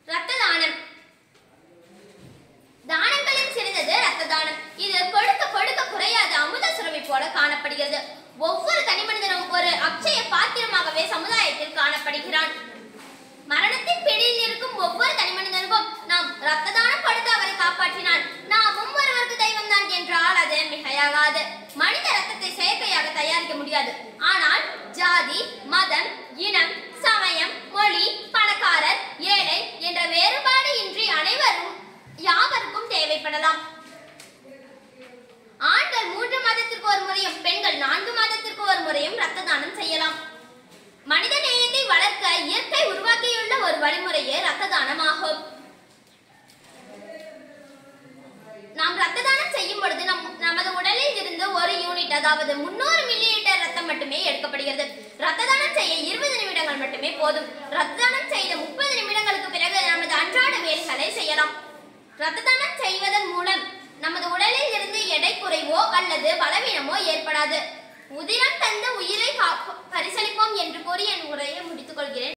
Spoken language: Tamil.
இரத்த தானம். தானங்களில் சிறந்தது இரத்த தானம். இது கொடுக்க கொடுக்க குறையாத அமுத சுரபி போல காணப்படுகிறது. ஒவ்வொரு தனிமனிதனும் ஒரு அக்ஷய பாத்திரமாகவே சமுதாயத்தில் காணப்படுகிறான். மரணத்தின் பிடியில் இருக்கும் ஒவ்வொரு தனிமனிதனுக்கும் நாம் இரத்த தானம் கொடுத்து அவரை காப்பாற்றினால் நாமும் ஒருவருக்கு தெய்வம் தான் என்றால் அது மிகையாகாது. மனித ரத்தத்தை செயற்கையாக தயாரிக்க முடியாது. ஆனால் ஜாதி, மதம், இனம், சமயம், மொழி, பணக்காரர், ஏழை என்ற வேறுபாடு இன்றி யாவருக்கும் தேவைப்படலாம். ஆண்கள் 3 மாதத்திற்கு ஒரு முறையும் பெண்கள் 4 மாதத்திற்கு ஒரு முறையும் இரத்த தானம் செய்யலாம். மனித நேயத்தை வளர்க்க இயற்கை உருவாக்கியுள்ள ஒரு வழிமுறையே இரத்த தானம் ஆகும். நாம் இரத்த தானம் செய்யும் பொழுது நமது உடலில் இருந்து 1 யூனிட் அதாவது 300 மில்லிலிட்டர் ரத்தம் மட்டுமே எடுக்கப்படுகிறது. இரத்த தானம் செய்ய 20 நிமிடங்கள் மட்டுமே போதும். இரத்த தானம் செய்த 30 நிமிடங்களுக்கு பிறகு நமது அன்றாட வேலைகளை செய்யலாம். இரத்த தானம் செய்வதன் மூலம் நமது உடலில் இருந்து எடை குறைவோ அல்லது பலவீனமோ ஏற்படாது. உதிரம் தந்த உயிரை பரிசளிப்போம் என்று கூறி என் உரையை முடித்துக் கொள்கிறேன்.